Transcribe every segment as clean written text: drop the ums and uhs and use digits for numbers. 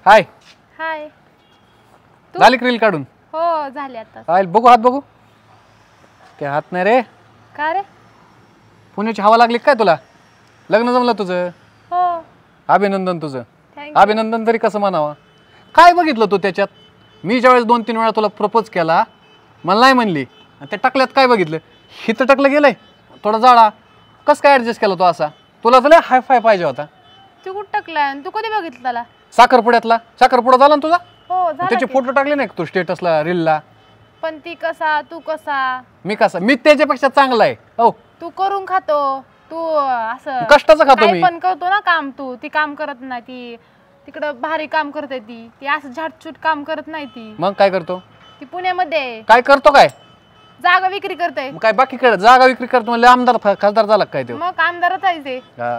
हाय हाय. झाली रील काढून? हो झाले आता. हाय बघू हात बघू. ते हात नाही रे. का रे? पुण्याची हवा लागली काय तुला? लग्न जमलं तुझं? हो. अभिनंदन तुझं. थँक्यू. अभिनंदन तरी कसं म्हणावं? काय बघितलं तू त्याच्यात? मी ज्यावेळेस 2-3 वेळा तुला प्रपोज केला मला नाही म्हणली आणि त्या टकल्यात काय बघितलं? हिथं टकलं गेलंय थोडा जाळा. कसं काय ॲडजस्ट केला तो असा? तुला तर लय हाय फाय पाहिजे होता. तू कुठं टाकलाय? तू कधी बघितलं त्याला? साखरपुड्यातला. साखरपुडा झाला ना तुझा? हो झाला त्याचे की. फोटो टाकले नाही तू स्टेटसला रीलला? पण ती कसा तू कसा? मी कसा? मी त्याच्यापेक्षा चांगला आहे. हो तू करून खातो. तू असं कष्टाचं खातो काही मी. पण करतो ना काम. तू ती काम करत नाही. ती तिकडं भारी काम करते. ती असं झाटछूट काम करत नाही. ती मग काय करतो? ती पुण्यामध्ये काय करतो काय? जागा विक्री करते. मग काय बाकी काय जागा विक्री करतो म्हणजे आमदार खासदार झाला काय तो? मग आमदारच आहे ते. हा.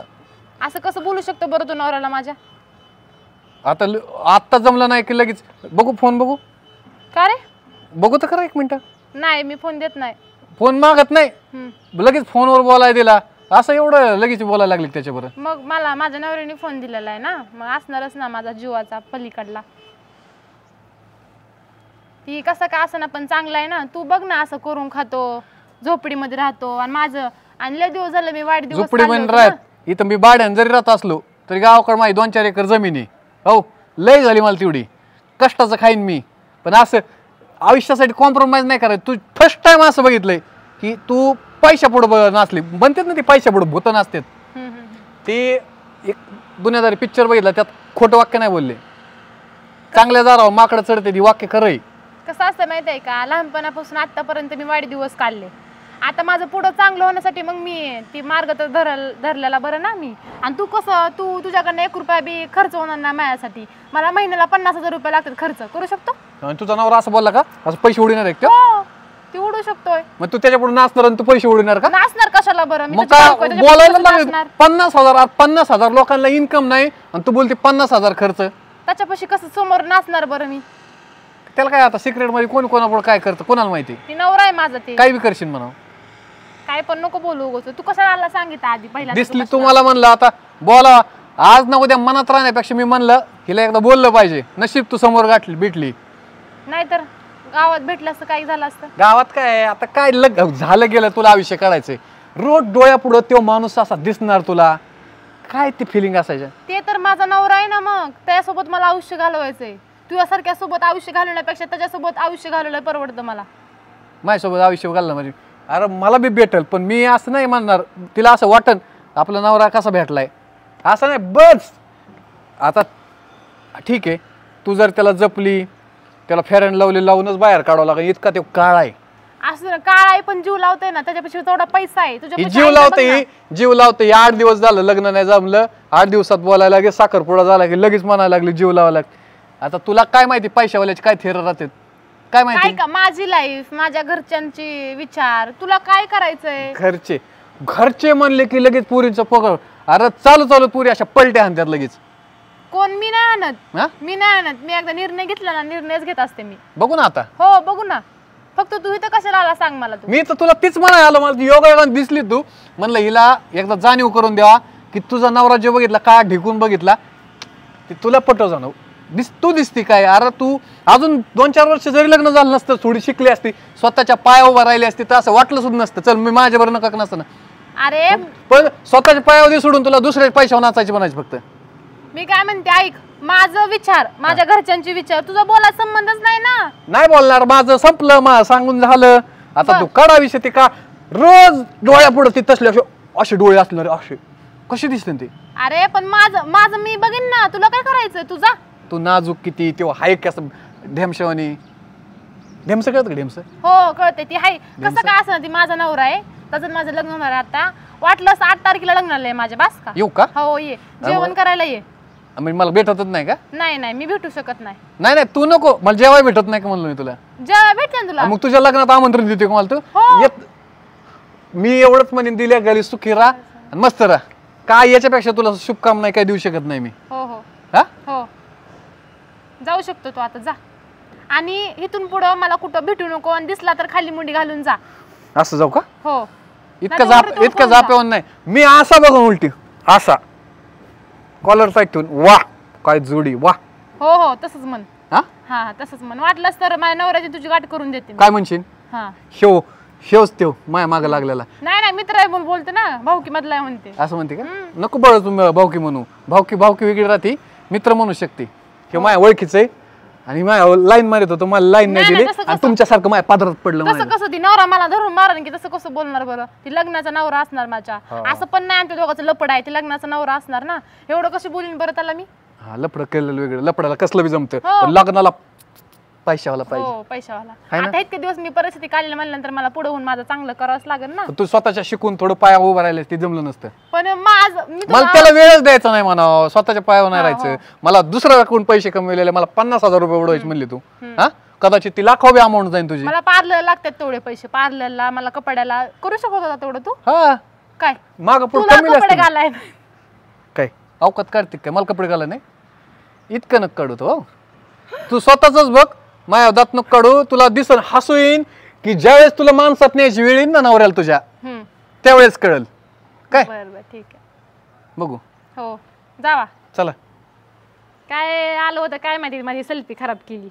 असं कसं बोलू शकतो बरं तू नवऱ्याला माझ्या? आता जमलं नाही की लगेच बघू फोन बघू. का रे? बघू तर खरं 1 मिनिट. नाही मी फोन देत नाही. फोन मागत नाही हम्म. लगेच फोनवर बोलायला दिला असं एवढं लगेच बोलायला लागली त्याच्याबरोबर? मग मला माझ्या नवऱ्याने फोन दिलेला आहे ना. मग असणारच ना माझा जीवाचा पलीकडला. ती कसं का असं ना पण चांगला आहे ना. तू बघ ना असं करून खातो झोपडीमध्ये राहतो आणि माझं आणि लय दिवस झालं मी वाढदिवस झोपडीमध्ये राहत इथं मी भाड्यानं जरी राहत असलो तरी गावाकडे माझी 2-4 एकर जमीन आहे. हो लय झाली मला तेवढी. कष्टाचं खाईन मी पण असं आयुष्यासाठी कॉम्प्रोमाइज नाही करायचं. तू फर्स्ट टाइम असं बघितलंय की तू पैशा पुढं नाचली म्हणतात ना ती पैशा पुढं भूत नाचतात. ते एक दुनियादारी पिक्चर बघितला त्यात खोटं वाक्य नाही बोलले. चांगल्या दारावर माकडं चढते ती वाक्य खरंय. कसं असतं माहिती आहे का? लहानपणापासून आतापर्यंत मी वाढदिवस काढले. आता माझं पुढं चांगलं होण्यासाठी मग मी ती मार्ग तर धरलेला बरं ना मी. आणि तू कसं तुझ्याकडनं 1 रुपया बी खर्च होणार ना माझ्यासाठी. मला महिन्याला 50,000 रुपये लागतात खर्च. करू शकतो? आणि तुझा नवरा असं बोलला का असं पैसे उडणार आहे का? हो ती उडू शकतोय. मग तू त्याच्या पुढे नाचणार आणि तू पैसे उडणार का? नाचणार कशाला बरं? मी मग तुझी का बायको आहे, तुझ्या बोलायला पैशाचं लागेल? नाचणार. 50,000 50,000 लोकांना इन्कम नाही आणि तू बोलते 50,000 खर्च. त्याच्यापाशी कसं समोर नाचणार बरं मी? त्याला काय आता सिक्रेट मध्ये कोण कोणापुढे काय करतं कोणाला माहिती? ती नवरा आहे माझा. ते काय बी करशील म्हणा. काय पण नको बोलू उगाच. तू कशाला आला सांगितलं आधी पहिला? दिसली तुम्हाला म्हणलं आता बोला आज ना उद्या मनात राहण्यापेक्षा मी म्हणलं हिला एकदा बोललं पाहिजे. नशीब तू समोर गाठली भेटली. नाहीतर गावात भेटलं असतं काही झालं असतं. गावात काय आता काय झालं गेलं तुला आयुष्य काढायचंय. रोज डोळ्यापुढं तो माणूस असा दिसणार तुला काय ती फिलिंग असायच्या? ते तर माझा नवरा आहे ना. मग त्यासोबत मला आयुष्य घालवायचंय. तुझ्यासारख्या सोबत आयुष्य घालवण्यापेक्षा त्याच्यासोबत आयुष्य घालवलं परवडतं मला. माझ्यासोबत आयुष्य घालणं म्हणजे अरे मला बी भेटल पण मी असं नाही म्हणणार. तिला असं वाटन आपला नवरा कसा भेटलाय असं नाही बस. आता ठीक आहे तू जर त्याला जपली त्याला फेअर अँड लवली लावूनच बाहेर काढावं लागेल. इतका तो काळा आहे. असं काळ आहे पण जीव लावतोय ना. त्याच्यापेक्षा थोडा पैसा आहे तुझ्या. जीव लावते 8 दिवस झालं लग्न नाही जमलं. 8 दिवसात बोलायला लागेल साखरपुडा झाला की लगेच म्हणायला लागली जीव लावा लागते. आता तुला काय माहिती पैशावाल्याचे काय थेर राहतात काय माहिती? काय का माझी लाईफ माझ्या घरच्यांची विचार तुला काय करायचंय? घरचे म्हणले की लगेच पुरीचं पकड. अरे चालू पुरी अशा पलट्या आणतात लगेच. कोण? मी नाही आणत. हा मी नाही आणत. मी एकदा निर्णय घेतला ना निर्णयच घेत असते मी. बघू ना आता. हो बघू ना. फक्त तू इथं कशाला आला सांग मला. तू मी तर तुला तीच म्हणाय आलो. मला योगा दिसली तू म्हणलं हिला एकदा जाणीव करून द्यावा की तुझा नवरा जे बघितला का ढिकून बघितला ते तुला पटव जाणव. तू दिसती काय? अरे तू अजून 2-4 वर्ष जरी लग्न झालं नसतं थोडी शिकली असती स्वतःच्या पायावर उभा राहिली असती तर असं वाटलं सुद्धा नसतं चल मी माझ्या बरोबर नका नसतं ना. अरे पण स्वतःच्या पायावर सोडून तुला दुसऱ्या पैशावर नाचायची म्हणायची फक्त. मी काय म्हणते ऐक माझं विचार माझ्या घरच्यांचे विचार तुझा बोला संबंधच नाही ना. नाही बोलणार माझं संपलं सांगून झालं. आता तू काढा विषय ते का रोज डोळ्या पुढे ती तसले असे डोळे असणार असे कसे दिसते ते? अरे पण माझं मी बघीन ना. तुला काय करायचंय? तुझा तू नाजूक किती तेव्हा हाय कसं ढेमशवानी. ढेमस कळत का ढेमस? हो कळते ती हाय. कसं काय असं ती माझा नवरा आहे त्याचं माझं लग्न होणार आहे. आता वाटलं 8 तारखेला लग्न आहे माझ्या. बास का? येऊ का? हो ये जेवण करायला ये. मला भेटतच नाही का? नाही मी भेटू शकत नाही. नाही तू नको मला जेव्हा भेटत नाही का म्हणलो मी तुला. जेव्हा भेटते तुला. मग तुझ्या लग्नात आमंत्रण देते का मला हो. तू? मी एवढंच म्हणेन दिल्या गली सुखी राहा आणि मस्त राहा. काय याच्यापेक्षा तुला शुभकामना काय देऊ शकत नाही मी. हो हो हा हो जाऊ शकतो तू आता जा. आणि इथून पुढं मला कुठं भेटू नको आणि दिसला तर खाली मुंडी घालून जा. असं जाऊ का? हो इतकं जापेवन नाही मी. असा बघून उलटी असा कॉलर साईड ठेवून वा काय जोडी वा हो हो तसंच म्हण. हा हा तसंच म्हण. वाटलंच तर माझ्या नवऱ्याची तुझी गाठ करून देते मी. काय म्हणशील? हा ह्योच त्यो माया मागं लागलेला नाही नाही मित्र आहे म्हणून बोलते ना, भाऊकी मधला आहे म्हणते. असं म्हणते का? नको बळ तुम्ही भावकी म्हणू. भावकी वेगळी राहते, मित्र म्हणू शकते. हे माझ्या ओळखीचं आहे आणि माझ्या लाईन मारत होतो, मला लाईन नाही नाही, दिली तसं आणि कसं? तुमच्यासारखं माझ्या पादरात पडलं तसं माझ्या. कसं ती नवरा मला धरून मारण की तसं कसं बोलणार बरं? ती लग्नाचा नवरा असणार माझ्या. असं पण नाही आमच्या दोघांचं लपड आहे, ती लग्नाचा नवरा असणार ना. एवढं कशी बोलीन बरं त्याला मी? हा लपड केलेलं वेगळं, लपडाला कसलं बी जमतं, हो. पण लग्नाला पैशावाला पाहिजे. हो पैशावाला. आहे ना? आता इतके दिवस मी परिस्थिती काढली म्हणल्यानंतर मला पुढे होऊन माझं चांगलं करावंच लागेल ना. पण तू स्वतःच्या शिकून थोडं पाया उभं राहिलं ते जमलं नसतं. पण माझं मी मला त्याला वेळच द्यायचा नाही म्हणावं, स्वतःच्या पायावर नाही राहायचं. मला दुसऱ्याकडून पैसे कमवलेले, मला 50,000 रुपये उडवायचे म्हणले तू. हा कदाचित ती लाखो बी अमाऊंट जाईल तुझी. मला पार्लर लागतात तेवढे पैसे, पार्लरला मला कपड्याला करू शकत होता तेवढं तू. हा काय माग पुढे तुला कमी कपडे असते घालाय काय अवकात काढते काय? मला कपडे घाला नाही इतकं नक काढू तो. तू स्वतःच बघ, माझ्या दात नको काढू. तुला दिसन हसू येईन की ज्यावेळेस तुला माणसात न्यायची वेळ येईन ना नवऱ्याला तुझ्या, त्यावेळेस कळल काय. बरं बरं ठीक आहे. बघू हो जावा. चला. काय आलं होतं काय माहिती, माझी सेल्फी खराब केली.